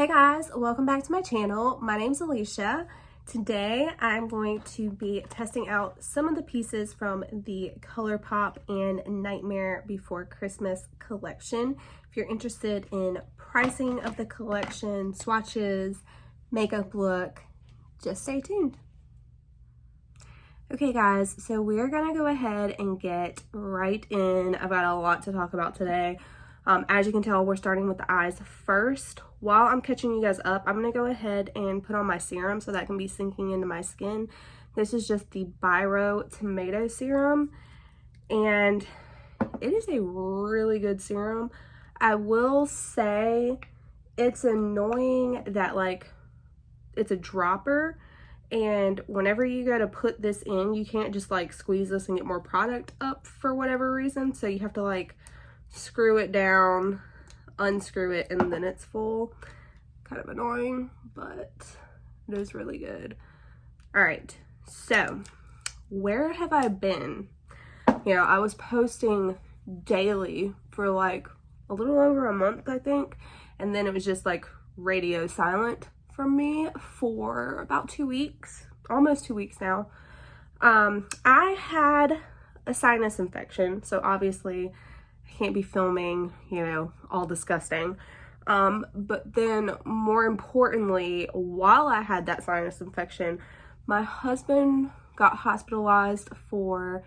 guys, welcome back to my channel. My name's Alicia. Today I'm going to be testing out some of the pieces from the ColourPop and Nightmare Before Christmas collection. If you're interested in pricing of the collection, swatches, makeup look, just stay tuned. Okay guys, so we're gonna go ahead and get right in. I've got a lot to talk about today. As you can tell, we're starting with the eyes first. While I'm catching you guys up, I'm gonna go ahead and put on my serum so that can be sinking into my skin. This is just the Biro Tomato Serum, and it is a really good serum. I will say it's annoying that it's a dropper, and whenever you go to put this in, you can't just squeeze this and get more product up for whatever reason. So you have to screw it down, unscrew it, and then it's full. Kind of annoying, but it is really good. All right, so where have I been? You know, I was posting daily for a little over a month, I think, and then it was just radio silent from me for about 2 weeks, almost 2 weeks now. I had a sinus infection, so obviously I can't be filming, you know, all disgusting. But then more importantly, while I had that sinus infection, my husband got hospitalized for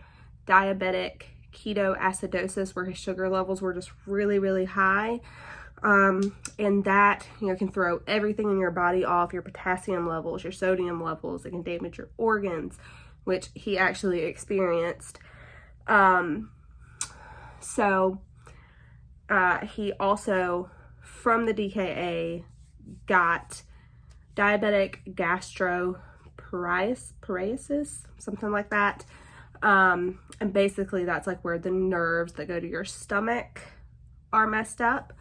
diabetic ketoacidosis, where his sugar levels were just really, really high. And that, you know, can throw everything in your body off, your potassium levels, your sodium levels. It can damage your organs, which he actually experienced. He also, from the DKA, got diabetic gastroparesis, something like that. And basically that's where the nerves that go to your stomach are messed up.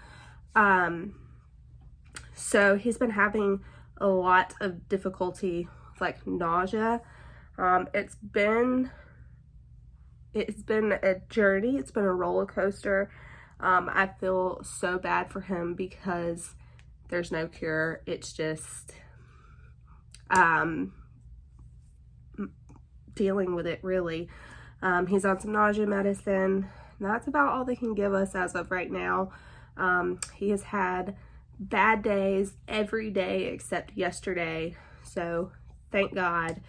So he's been having a lot of difficulty with nausea. It's been a journey. It's been a roller coaster. I feel so bad for him because there's no cure. It's just dealing with it, really. He's on some nausea medicine. That's about all they can give us as of right now. He has had bad days every day except yesterday, so thank God.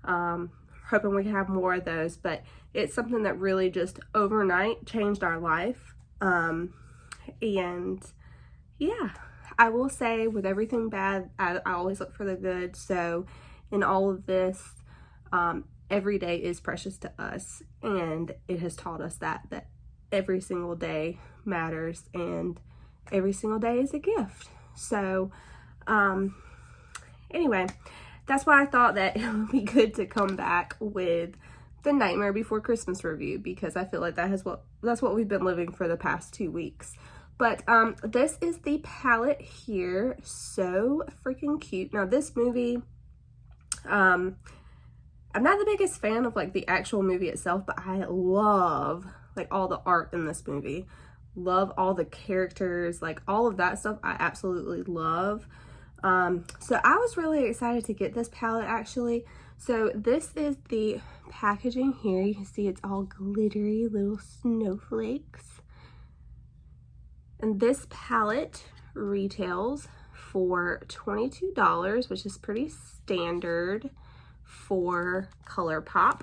Hoping we can have more of those, but it's something that really just overnight changed our life. And yeah, I will say with everything bad, I always look for the good. So in all of this, every day is precious to us, and it has taught us that every single day matters and every single day is a gift. So anyway, that's why I thought that it would be good to come back with the Nightmare Before Christmas review, because I feel like that's what we've been living for the past 2 weeks. But this is the palette here. So freaking cute. Now this movie, I'm not the biggest fan of the actual movie itself, but I love all the art in this movie. Love all the characters, all of that stuff I absolutely love. So I was really excited to get this palette actually. So this is the packaging here. You can see it's all glittery little snowflakes. And this palette retails for $22, which is pretty standard for ColourPop.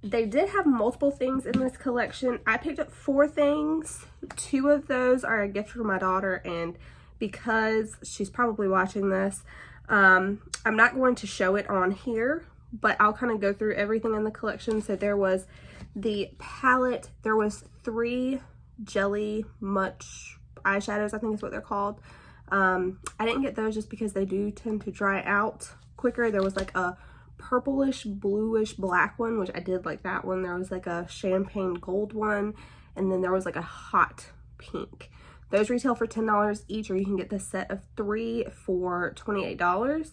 They did have multiple things in this collection. I picked up 4 things. 2 of those are a gift for my daughter, and because she's probably watching this, I'm not going to show it on here, but I'll kind of go through everything in the collection. So there was the palette, there was 3 Jelly Much eyeshadows, I think is what they're called. I didn't get those just because they do tend to dry out quicker. There was a purplish bluish black one, which I did like that one. There was a champagne gold one, and then there was a hot pink. Those retail for $10 each, or you can get the set of 3 for $28.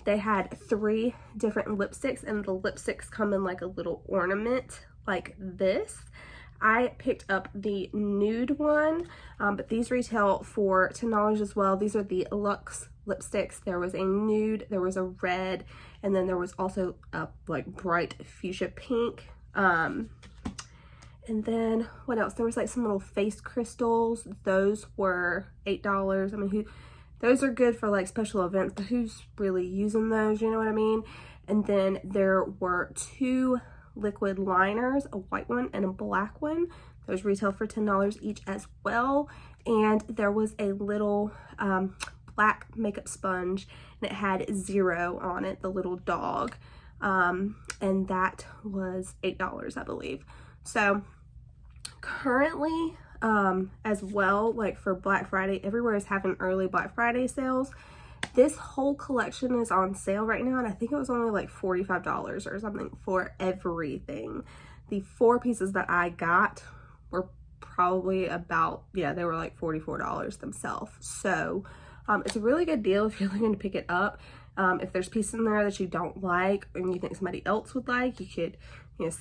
They had 3 different lipsticks, and the lipsticks come in a little ornament like this. I picked up the nude one, but these retail for $10 as well. These are the Luxe lipsticks. There was a nude, there was a red, and then there was also a like bright fuchsia pink. And then what else? There was like some little face crystals. Those were $8. I mean, those are good for like special events, but who's really using those? You know what I mean? And then there were 2 liquid liners, a white one and a black one. Those retail for $10 each as well. And there was a little black makeup sponge, and it had 0 on it, the little dog. And that was $8, I believe. So currently, as well, like for Black Friday, everywhere is having early Black Friday sales. This whole collection is on sale right now, and I think it was only like $45 or something for everything. The 4 pieces that I got were probably about, yeah, they were like $44 themselves. So it's a really good deal if you're looking to pick it up. If there's pieces in there that you don't like and you think somebody else would like, you could, you know,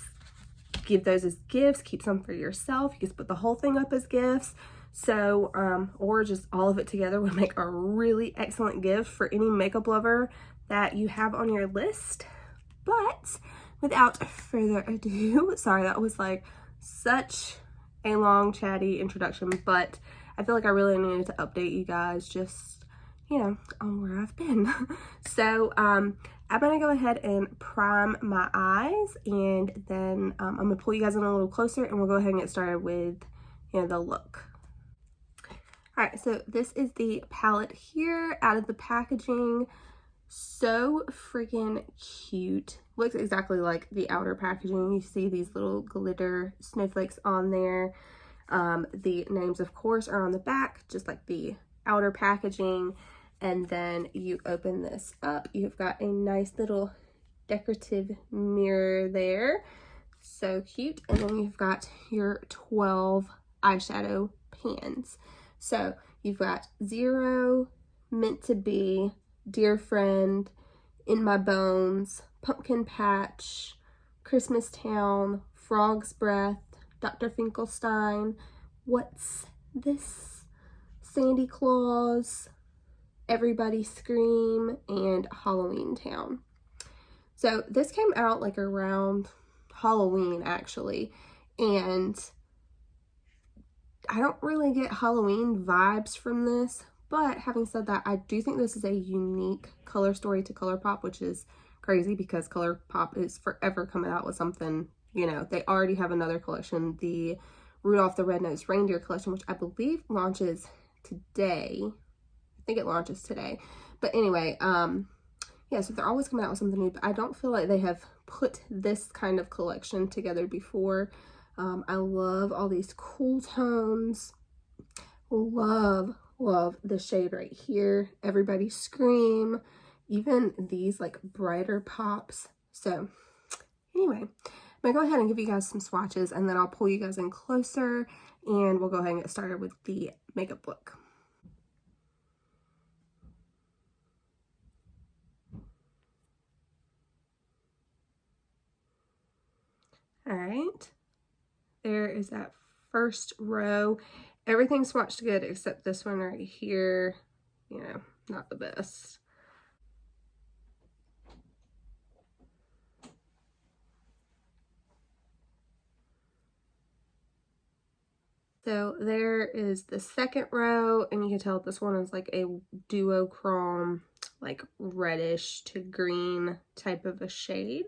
give those as gifts, keep some for yourself. You can split the whole thing up as gifts. So, or just all of it together would make a really excellent gift for any makeup lover that you have on your list. But without further ado, sorry, that was like such a long chatty introduction, but I feel like I really needed to update you guys just, you know, on where I've been. So, I'm gonna go ahead and prime my eyes, and then I'm gonna pull you guys in a little closer, and we'll go ahead and get started with, you know, the look. All right, so this is the palette here out of the packaging. So freaking cute. Looks exactly like the outer packaging. You see these little glitter snowflakes on there. The names, of course, are on the back, just like the outer packaging. And then you open this up. You've got a nice little decorative mirror there. So cute. And then you've got your 12 eyeshadow pans. So you've got 0, Meant to Be, Dear Friend, In My Bones, Pumpkin Patch, Christmas Town, Frog's Breath, Dr. Finkelstein, What's This, Sandy Claus, Everybody Scream, and Halloween Town. So this came out like around Halloween actually, and I don't really get Halloween vibes from this, but having said that, I do think this is a unique color story to ColourPop, which is crazy because ColourPop is forever coming out with something, you know. They already have another collection, the Rudolph the Red-Nosed Reindeer collection, which I believe launches today. I think it launches today. But anyway, yeah, so they're always coming out with something new, but I don't feel like they have put this kind of collection together before. I love all these cool tones. Love the shade right here. Everybody Scream. Even these like brighter pops. So anyway, I'm gonna go ahead and give you guys some swatches, and then I'll pull you guys in closer, and we'll go ahead and get started with the makeup look. All right. There is that first row. Everything swatched good except this one right here. You know, not the best. So there is the second row, and you can tell this one is like a duochrome, like reddish to green type of a shade.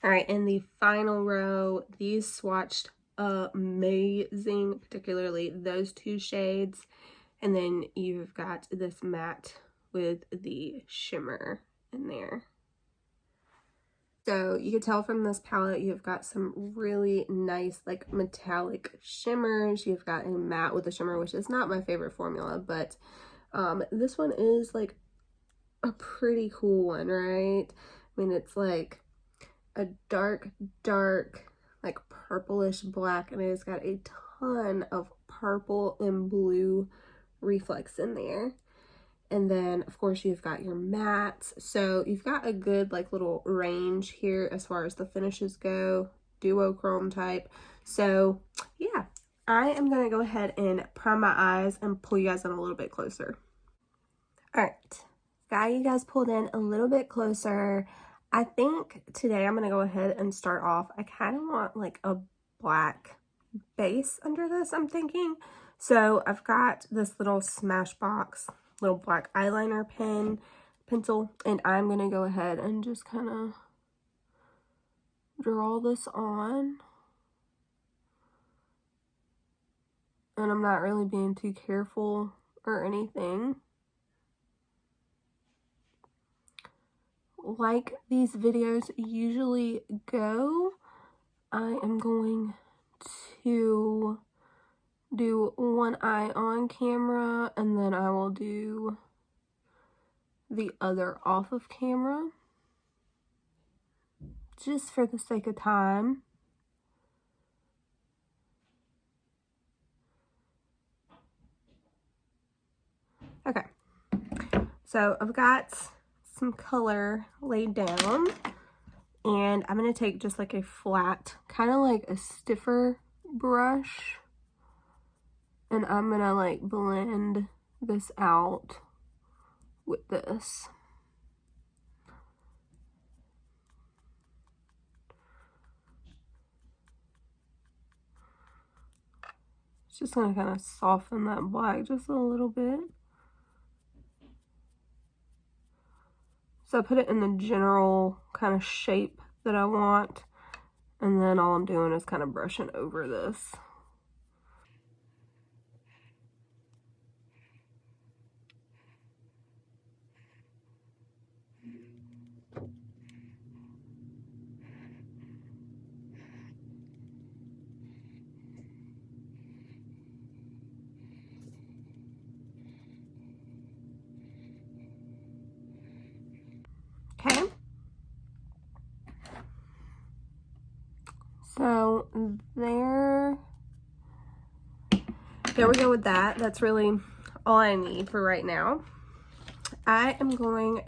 All right, in the final row, these swatched amazing, particularly those 2 shades. And then you've got this matte with the shimmer in there. So you can tell from this palette, you've got some really nice like metallic shimmers. You've got a matte with a shimmer, which is not my favorite formula, but this one is like a pretty cool one, right? I mean, it's like a dark like purplish black, and it's got a ton of purple and blue reflex in there. And then of course you've got your mattes. So you've got a good like little range here as far as the finishes go, duochrome type. So yeah, I am gonna go ahead and prime my eyes and pull you guys in a little bit closer. All right, got you guys pulled in a little bit closer. I think today I'm gonna go ahead and start off. I kind of want like a black base under this, I'm thinking. So I've got this little Smashbox little black eyeliner pencil, and I'm gonna go ahead and just kind of draw this on. And I'm not really being too careful or anything. Like these videos usually go, I am going to do one eye on camera and then I will do the other off of camera, just for the sake of time. Okay, so I've got some color laid down, and I'm going to take just like a flat, kind of like a stiffer brush, and I'm going to like blend this out with this. It's just going to kind of soften that black just a little bit. So I put it in the general kind of shape that I want, and then all I'm doing is kind of brushing over this. Okay. So there we go with that. That's really all I need for right now. I am going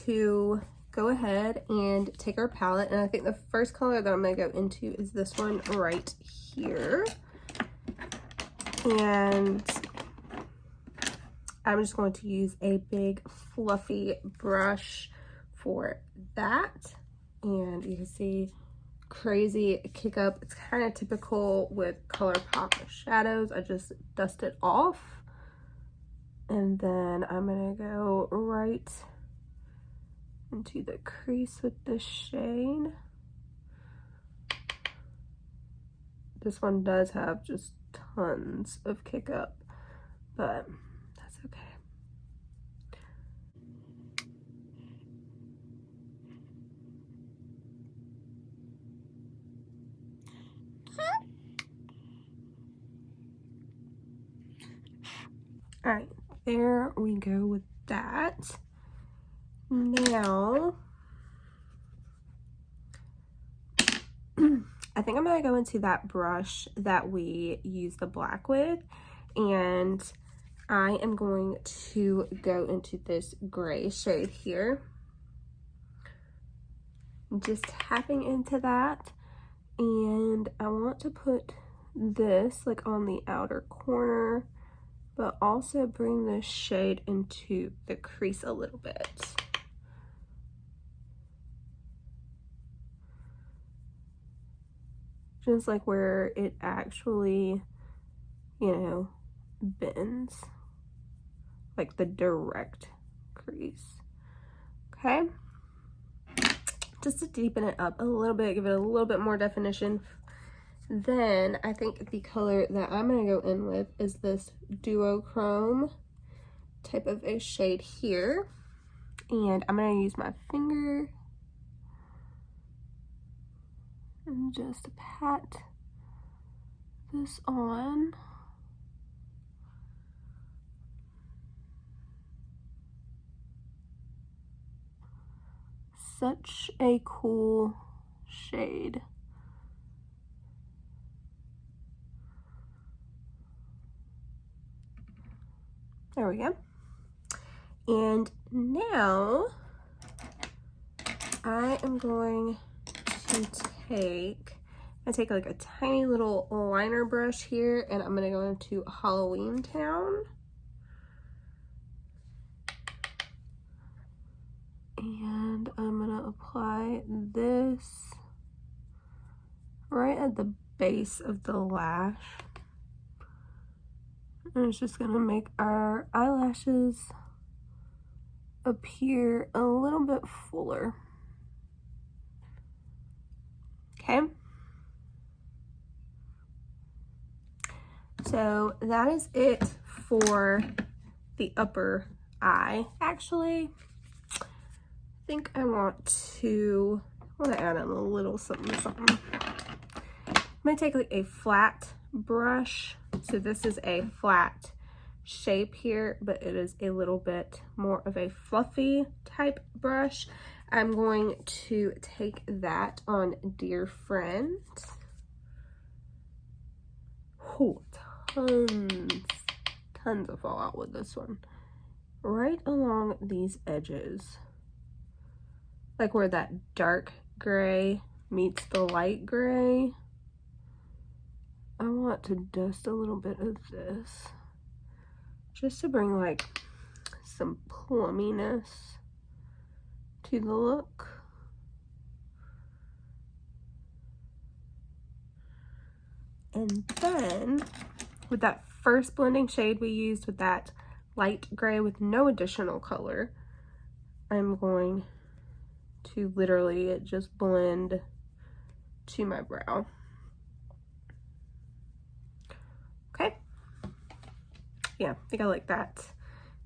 to go ahead and take our palette, and I think the first color that I'm going to go into is this one right here. And I'm just going to use a big fluffy brush for that. And you can see crazy kick up. It's kind of typical with ColourPop shadows. I just dust it off, and then I'm gonna go right into the crease with this shade. This one does have just tons of kick up, but that's okay. All right, there we go with that. Now, I think I'm gonna go into that brush that we use the black with, and I am going to go into this gray shade here. Just tapping into that, and I want to put this like on the outer corner, but also bring this shade into the crease a little bit. Just like where it actually, you know, bends, like the direct crease. Okay, just to deepen it up a little bit, give it a little bit more definition. Then I think the color that I'm gonna go in with is this duochrome type of a shade here, and I'm gonna use my finger and just pat this on. Such a cool shade. There we go. And now I am going to take like a tiny little liner brush here, and I'm gonna go into Halloween Town. And I'm gonna apply this right at the base of the lash. And it's just gonna make our eyelashes appear a little bit fuller. Okay. So that is it for the upper eye. Actually, I think I want to add in a little something. I'm gonna take like a flat brush. So this is a flat shape here, but it is a little bit more of a fluffy type brush. I'm going to take that on Dear Friend. Oh, tons of fallout with this one. Right along these edges. Like where that dark gray meets the light gray. I want to dust a little bit of this just to bring like some plumminess to the look. And then with that first blending shade we used with that light gray with no additional color, I'm going to literally just blend to my brow. Okay. Yeah, I think I like that.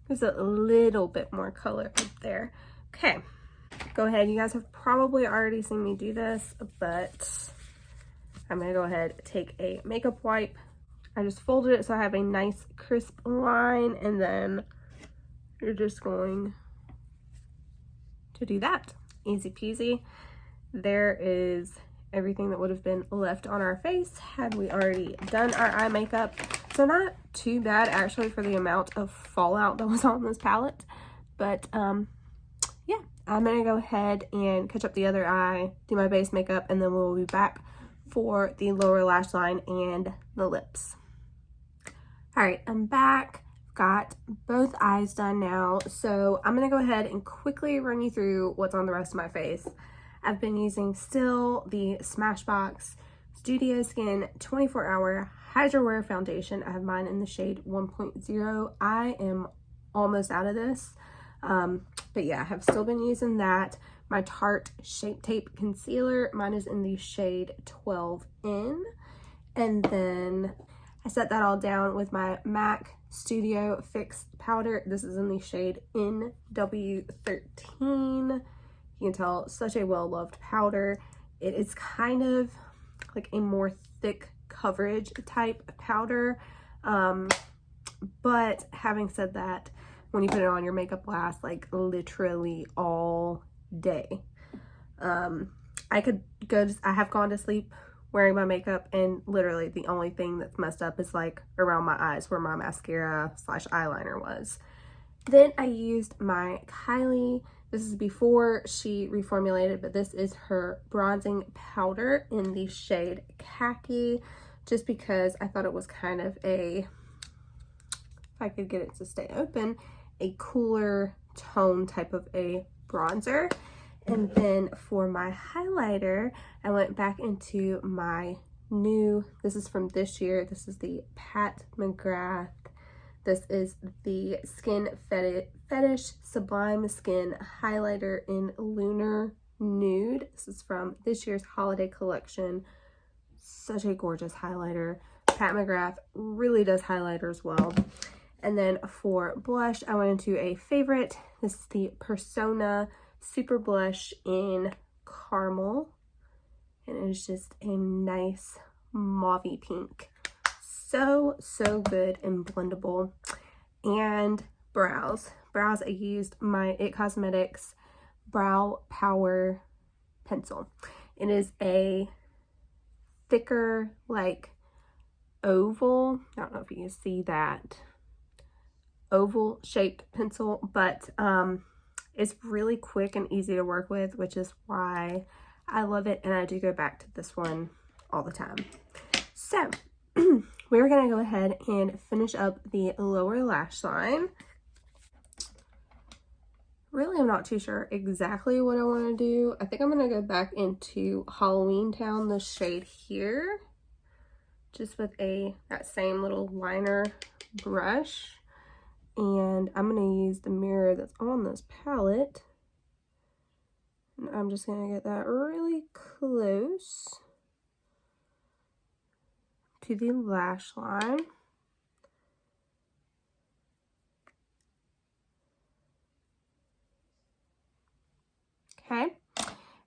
There's a little bit more color up there. Okay, go ahead. You guys have probably already seen me do this, but I'm gonna go ahead, take a makeup wipe. I just folded it so I have a nice crisp line, and then you're just going to do that. Easy peasy. There is everything that would have been left on our face had we already done our eye makeup. So not too bad actually for the amount of fallout that was on this palette. But yeah, I'm gonna go ahead and catch up the other eye, do my base makeup, and then we'll be back for the lower lash line and the lips. All right, I'm back. Got both eyes done now. So I'm gonna go ahead and quickly run you through what's on the rest of my face. I've been using still the Smashbox Studio Skin 24-Hour Hydro Wear Foundation. I have mine in the shade 1.0. I am almost out of this. But yeah, I have still been using that. My Tarte Shape Tape Concealer, mine is in the shade 12N. And then I set that all down with my MAC Studio Fix Powder. This is in the shade NW13. You can tell, such a well-loved powder. It is kind of like a more thick coverage type powder. But having said that, when you put it on, your makeup lasts like literally all day. I have gone to sleep wearing my makeup, and literally the only thing that's messed up is like around my eyes where my mascara / eyeliner was. Then I used my Kylie, this is before she reformulated, but this is her bronzing powder in the shade Khaki, just because I thought it was kind of a, if I could get it to stay open, a cooler tone type of a bronzer. And then for my highlighter, I went back into my new, this is from this year, this is the Pat McGrath. This is the Skin Fetish Sublime Skin Highlighter in Lunar Nude. This is from this year's holiday collection. Such a gorgeous highlighter. Pat McGrath really does highlighters well. And then for blush, I went into a favorite. This is the Persona Super Blush in Caramel. And it is just a nice mauvey pink. So good and blendable. And brows. I used my IT Cosmetics Brow Power Pencil. It is a thicker, like, oval. I don't know if you can see that. oval shaped pencil, but it's really quick and easy to work with, which is why I love it, and I do go back to this one all the time. So we're gonna go ahead and finish up the lower lash line. Really, I'm not too sure exactly what I want to do. I think I'm gonna go back into Halloween Town, the shade here, just with that same little liner brush. And I'm going to use the mirror that's on this palette. And I'm just going to get that really close to the lash line. Okay.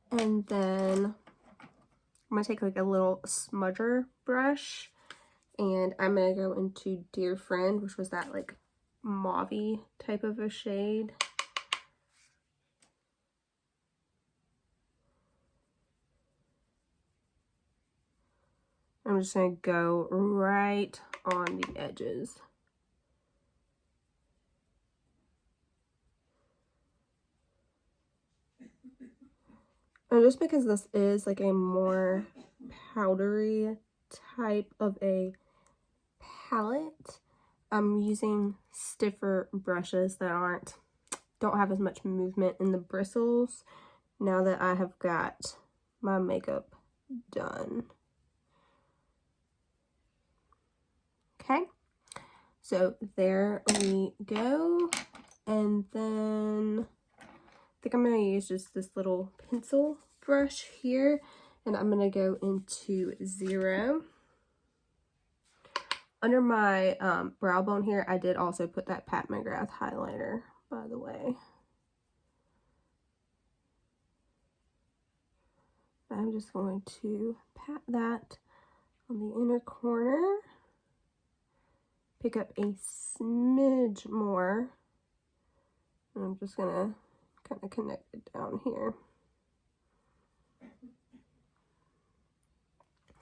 And then I'm going to take like a little smudger brush. And I'm going to go into Dear Friend, which was that like mauve-y type of a shade. I'm just going to go right on the edges. And just because this is like a more powdery type of a palette, I'm using stiffer brushes that don't have as much movement in the bristles now that I have got my makeup done. Okay, so there we go. And then I think I'm going to use just this little pencil brush here, and I'm going to go into 0. Under my brow bone here, I did also put that Pat McGrath highlighter, by the way. I'm just going to pat that on the inner corner, pick up a smidge more, and I'm just going to kind of connect it down here.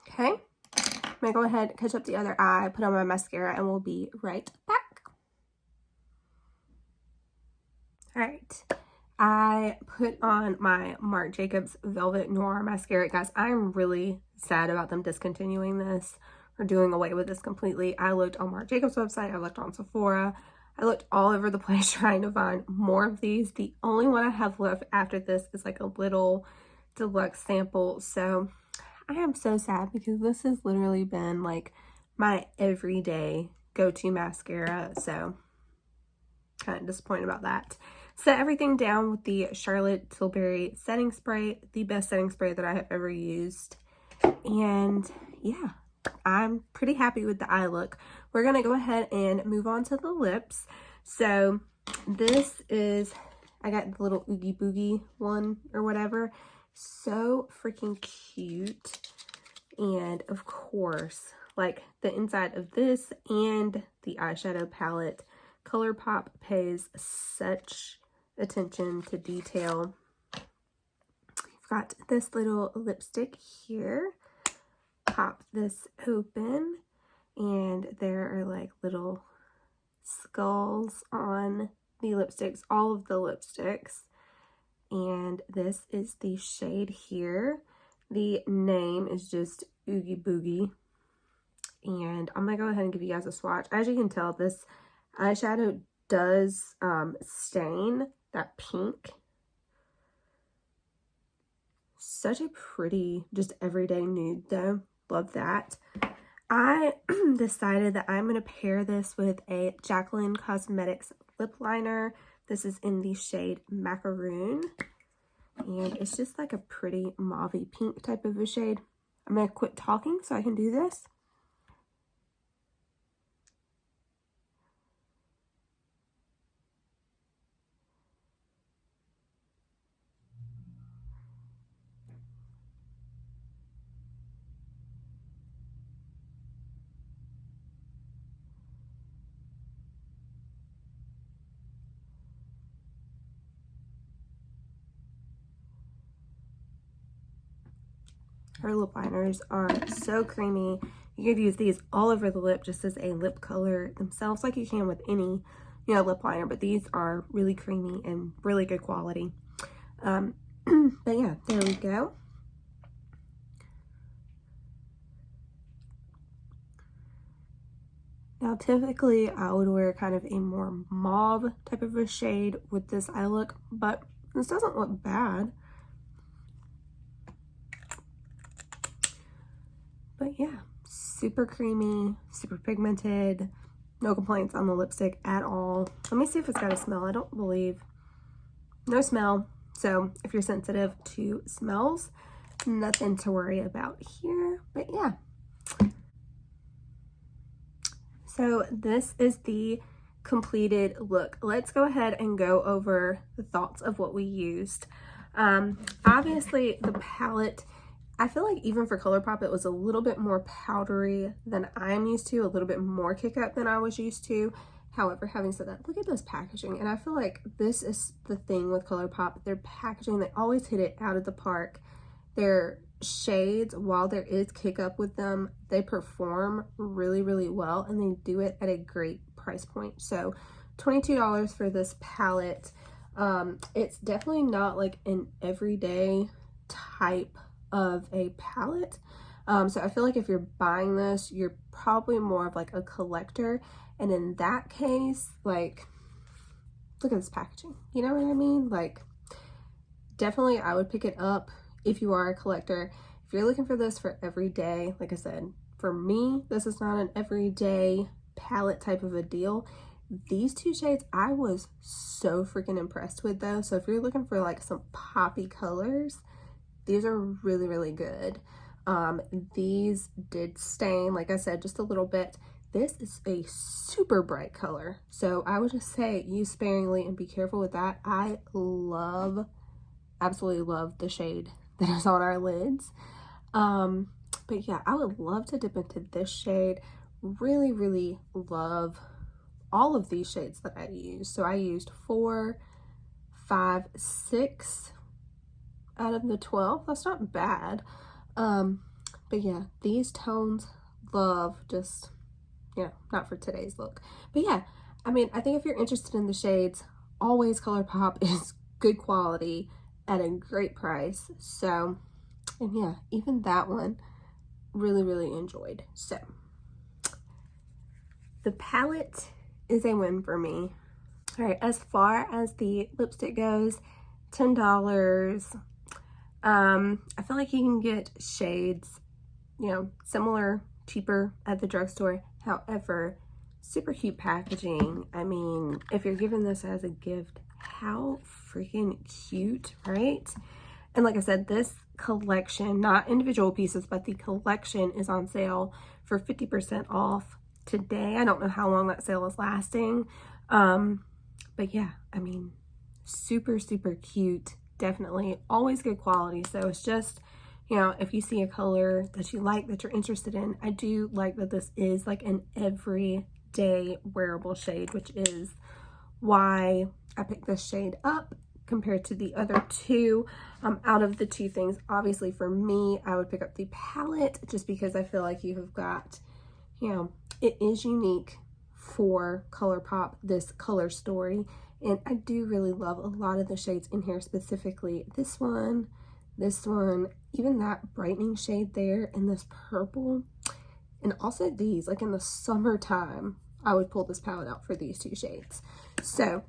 Okay, I'm going to go ahead and catch up the other eye, put on my mascara, and we'll be right back. All right, I put on my Marc Jacobs Velvet Noir mascara. Guys, I'm really sad about them discontinuing this or doing away with this completely. I looked on Marc Jacobs' website, I looked on Sephora, I looked all over the place trying to find more of these. The only one I have left after this is like a little deluxe sample. So I am so sad because this has literally been like my everyday go-to mascara. So kind of disappointed about that. Set everything down with the Charlotte Tilbury setting spray, the best setting spray that I have ever used. And yeah, I'm pretty happy with the eye look. We're going to go ahead and move on to the lips. So this is, I got the little Oogie Boogie one or whatever. So freaking cute. And of course, like the inside of this and the eyeshadow palette, ColourPop pays such attention to detail. I've got this little lipstick here. Pop this open, and there are like little skulls on the lipsticks, all of the lipsticks. And this is the shade here. The name is just Oogie Boogie. And I'm gonna go ahead and give you guys a swatch. As you can tell, this eyeshadow does stain that pink. Such a pretty, just everyday nude though. Love that. I decided that I'm going to pair this with a Jaclyn Cosmetics lip liner. This is in the shade Macaroon. And it's just like a pretty mauve-y pink type of a shade. I'm going to quit talking so I can do this. Her lip liners are so creamy. You could use these all over the lip just as a lip color themselves, like you can with any, you know, lip liner, but these are really creamy and really good quality. But yeah, there we go. Now, typically I would wear kind of a more mauve type of a shade with this eye look, but this doesn't look bad. But yeah, super creamy, super pigmented, no complaints on the lipstick at all. Let me see if it's got a smell. I don't believe, no smell. So if you're sensitive to smells, nothing to worry about here. But yeah. So this is the completed look. Let's go ahead and go over the thoughts of what we used. Obviously the palette, I feel like even for ColourPop, it was a little bit more powdery than I'm used to, a little bit more kick up than I was used to. However, having said that, look at this packaging. And I feel like this is the thing with ColourPop. Their packaging, they always hit it out of the park. Their shades, while there is kick up with them, they perform really, really well, and they do it at a great price point. So $22 for this palette. It's definitely not like an everyday type of a palette. So I feel like if you're buying this, you're probably more of like a collector. And in that case, like, look at this packaging. You know what I mean? Like, definitely I would pick it up if you are a collector. If you're looking for this for every day, like I said, for me, this is not an everyday palette type of a deal. These two shades I was so freaking impressed with though. So if you're looking for like some poppy colors, these are really, really good. These did stain, like I said, just a little bit. This is a super bright color, so I would just say use sparingly and be careful with that. I love, absolutely love the shade that is on our lids. But yeah, I would love to dip into this shade. Really, really love all of these shades that I used. So I used 4, 5, 6 out of the 12. That's not bad. But yeah, these tones, love, just, you know, not for today's look. But yeah, I mean, I think if you're interested in the shades, always ColourPop is good quality at a great price. So, and yeah, even that one, really, really enjoyed. So, the palette is a win for me. All right, as far as the lipstick goes, $10. I feel like you can get shades, you know, similar, cheaper at the drugstore. However, super cute packaging. I mean, if you're giving this as a gift, how freaking cute, right? And like I said, this collection, not individual pieces, but the collection is on sale for 50% off today. I don't know how long that sale is lasting. But yeah, I mean, super, super cute. Definitely always good quality. So it's just, you know, if you see a color that you like, that you're interested in, I do like that this is like an everyday wearable shade, which is why I picked this shade up compared to the other two. Out of the two things, obviously for me, I would pick up the palette just because I feel like you have got, you know, it is unique for ColourPop, this color story. And I do really love a lot of the shades in here, specifically this one, even that brightening shade there, and this purple, and also these, like in the summertime, I would pull this palette out for these two shades. So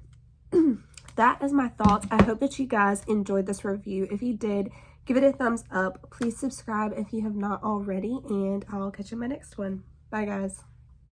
that is my thoughts. I hope that you guys enjoyed this review. If you did, give it a thumbs up. Please subscribe if you have not already, and I'll catch you in my next one. Bye, guys.